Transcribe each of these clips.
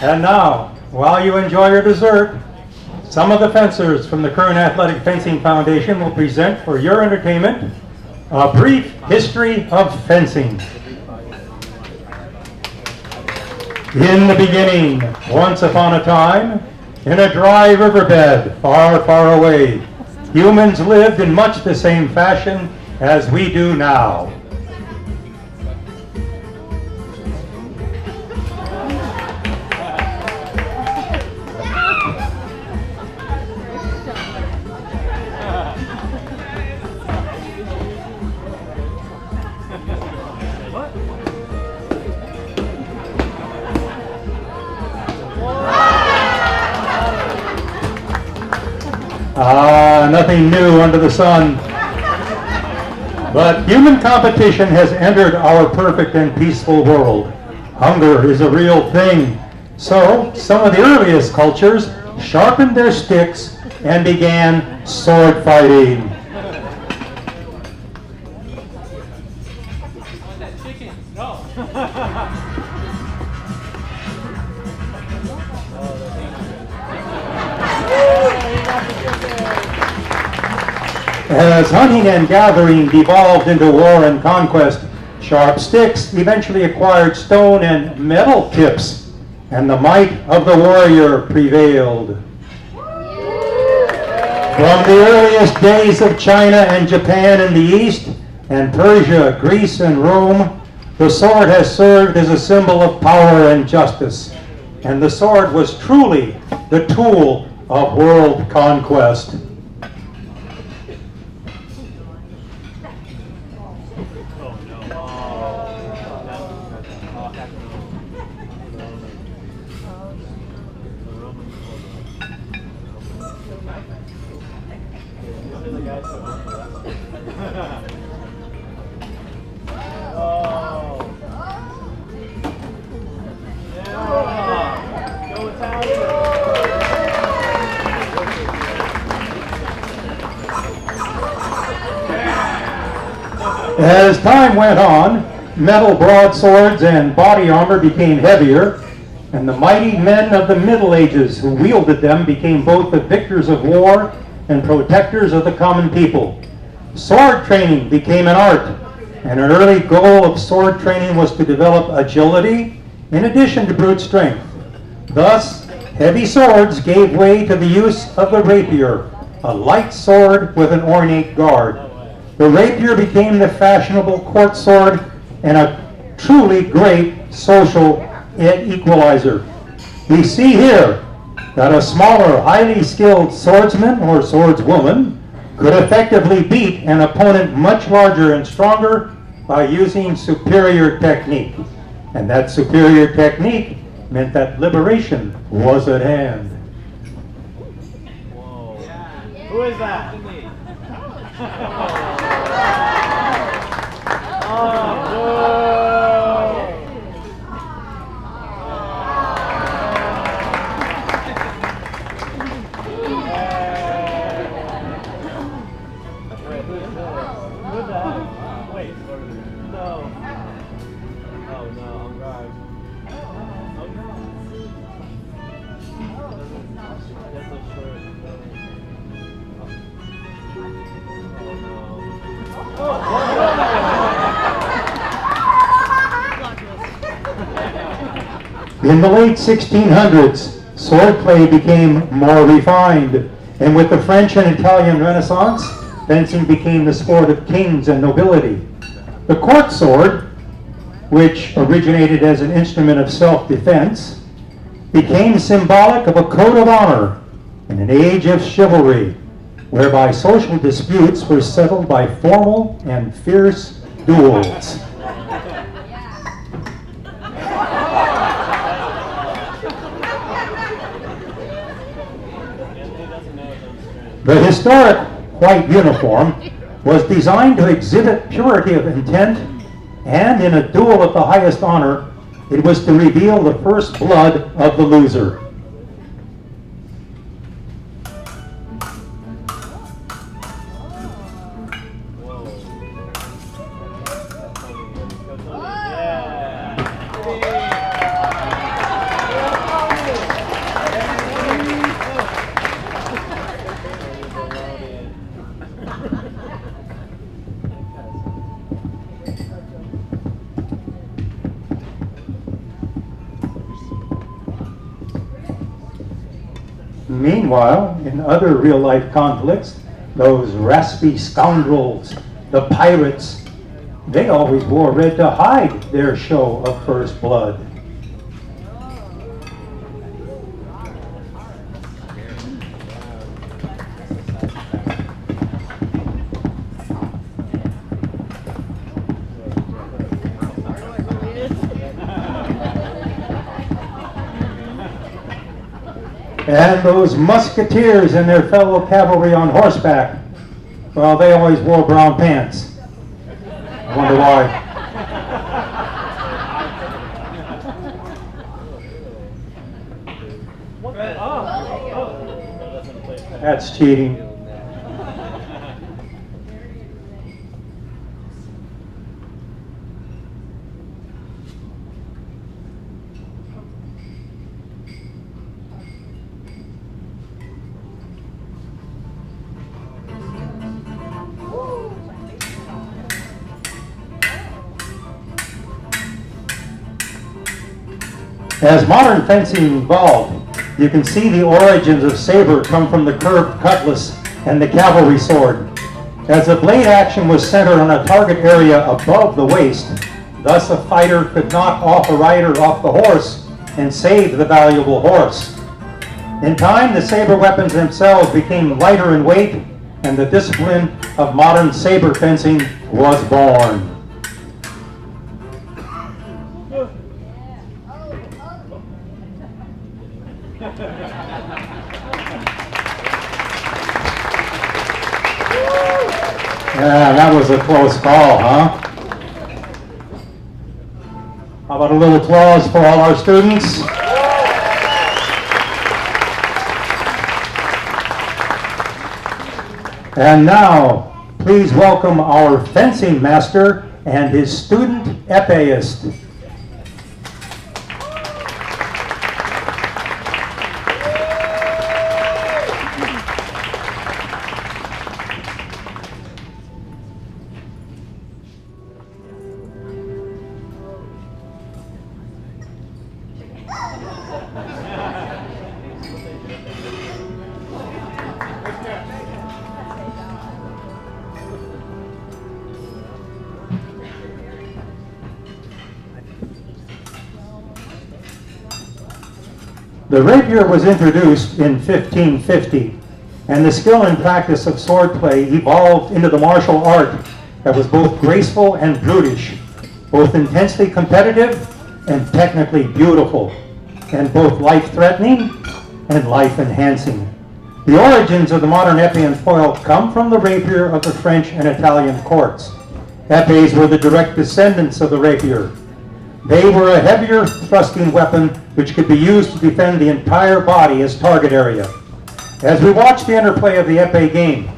And now, while you enjoy your dessert, some of the fencers from the Kern Athletic Fencing Foundation will present for your entertainment a brief history of fencing. In the beginning, once upon a time, in a dry riverbed far, far away, humans lived in much the same fashion as we do now. Nothing new under the sun. But human competition has entered our perfect and peaceful world. Hunger is a real thing. So, some of the earliest cultures sharpened their sticks and began sword fighting. As hunting and gathering devolved into war and conquest, sharp sticks eventually acquired stone and metal tips, and the might of the warrior prevailed. From the earliest days of China and Japan in the East, and Persia, Greece, and Rome, the sword has served as a symbol of power and justice, and the sword was truly the tool of world conquest. As time went on, metal broadswords and body armor became heavier, and the mighty men of the Middle Ages who wielded them became both the victors of war and protectors of the common people. Sword training became an art, and an early goal of sword training was to develop agility in addition to brute strength. Thus, heavy swords gave way to the use of the rapier, a light sword with an ornate guard. The rapier became the fashionable court sword and a truly great social equalizer. We see here that a smaller, highly skilled swordsman or swordswoman could effectively beat an opponent much larger and stronger by using superior technique. And that superior technique meant that liberation was at hand. Whoa. Who is that? In the late 1600s, swordplay became more refined, and with the French and Italian Renaissance, fencing became the sport of kings and nobility. The court sword, which originated as an instrument of self-defense, became symbolic of a code of honor in an age of chivalry, whereby social disputes were settled by formal and fierce duels. The historic white uniform was designed to exhibit purity of intent, and in a duel of the highest honor, it was to reveal the first blood of the loser. Meanwhile, in other real-life conflicts, those raspy scoundrels, the pirates, they always wore red to hide their show of first blood. And those musketeers and their fellow cavalry on horseback, well, they always wore brown pants. I wonder why. That's cheating. As modern fencing evolved, you can see the origins of saber come from the curved cutlass and the cavalry sword. As the blade action was centered on a target area above the waist, thus a fighter could knock off a rider off the horse and save the valuable horse. In time, the saber weapons themselves became lighter in weight, and the discipline of modern saber fencing was born. Yeah, that was a close call, huh? How about a little applause for all our students? And now, please welcome our fencing master and his student epéist. The rapier was introduced in 1550, and the skill and practice of swordplay evolved into the martial art that was both graceful and brutish, both intensely competitive and technically beautiful, and both life-threatening and life-enhancing. The origins of the modern épée and foil come from the rapier of the French and Italian courts. Épées were the direct descendants of the rapier. They were a heavier thrusting weapon which could be used to defend the entire body as target area. As we watch the interplay of the épée game,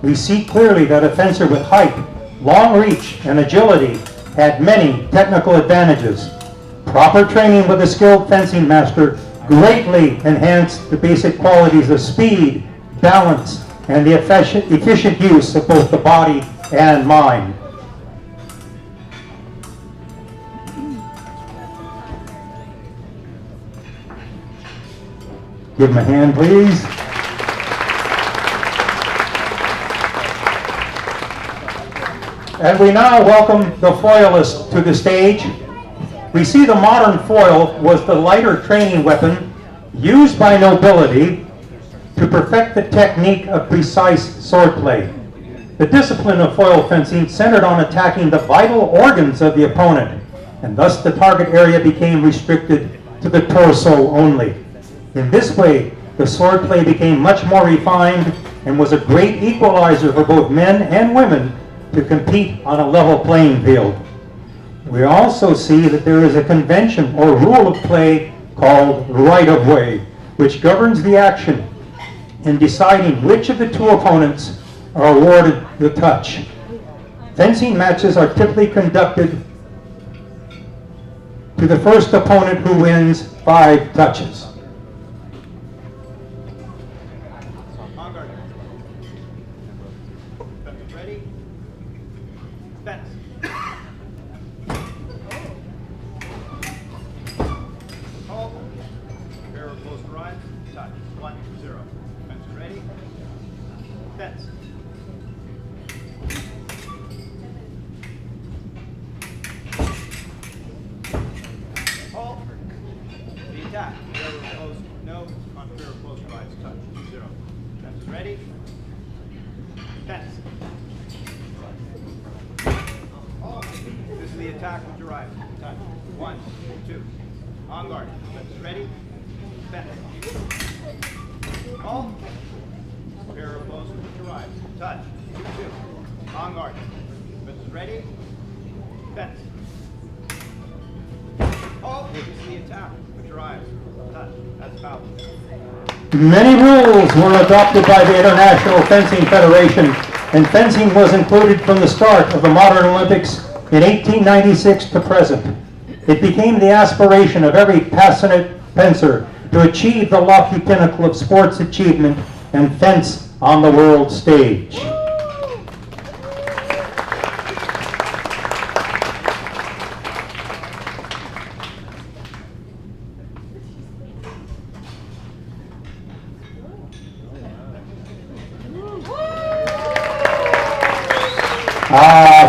we see clearly that a fencer with height, long reach, and agility had many technical advantages. Proper training with a skilled fencing master greatly enhanced the basic qualities of speed, balance, and the efficient use of both the body and mind. Give him a hand, please. And we now welcome the foilist to the stage. We see the modern foil was the lighter training weapon used by nobility to perfect the technique of precise swordplay. The discipline of foil fencing centered on attacking the vital organs of the opponent, and thus the target area became restricted to the torso only. In this way, the swordplay became much more refined and was a great equalizer for both men and women to compete on a level playing field. We also see that there is a convention or rule of play called right-of-way, which governs the action in deciding which of the two opponents are awarded the touch. Fencing matches are typically conducted to the first opponent who wins 5 touches. Ready? Fence. Hold. Barrel close to right. Touch. 1-0. attack. Whoever opposed, no. Contrary opposed, divides. Touch. 2-0. Fence is ready. Fence. This is the attack with your eyes. Touch. 1, 2. En Garde. Fence is ready. Fence. All. Pair opposed with your eyes. Touch. 2-2. En Garde. Fence is ready. Fence. Oh, this is the attack with your eyes. Touch. That's foul. Many rules were adopted by the International Fencing Federation, and fencing was included from the start of the modern Olympics in 1896 to present. It became the aspiration of every passionate fencer to achieve the lofty pinnacle of sports achievement and fence on the world stage.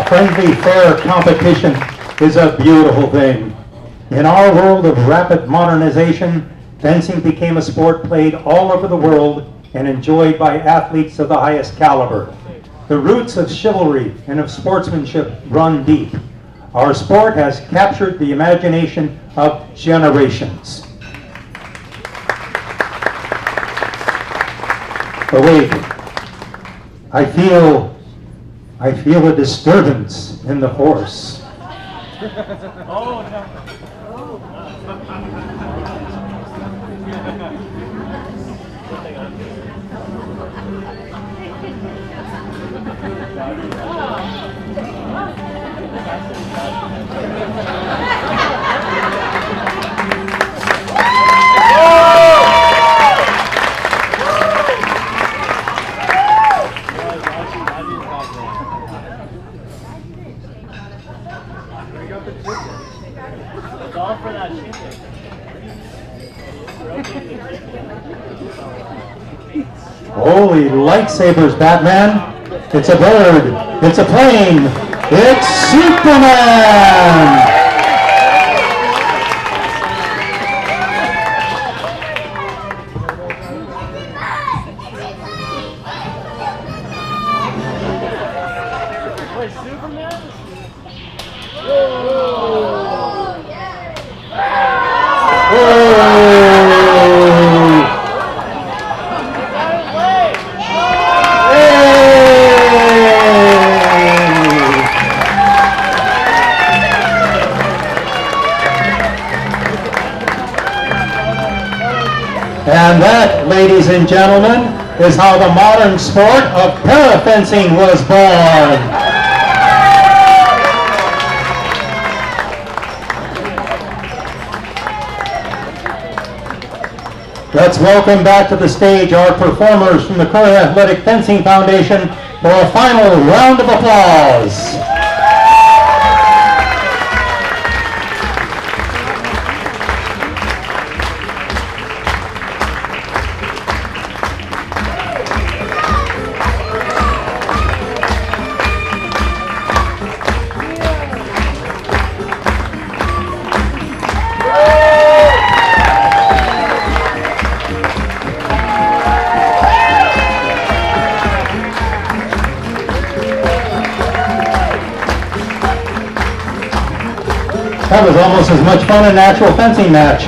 Friendly, fair competition is a beautiful thing. In our world of rapid modernization, fencing became a sport played all over the world and enjoyed by athletes of the highest caliber. The roots of chivalry and of sportsmanship run deep. Our sport has captured the imagination of generations. But wait, I feel a disturbance in the force. Oh, no. It's all for that shooting. Holy lightsabers, Batman. It's a bird. It's a plane. It's Superman! Wait, Superman? And that, ladies and gentlemen, is how the modern sport of para-fencing was born. Let's welcome back to the stage our performers from the Kern Athletic Fencing Foundation for a final round of applause. That was almost as much fun as an actual fencing match.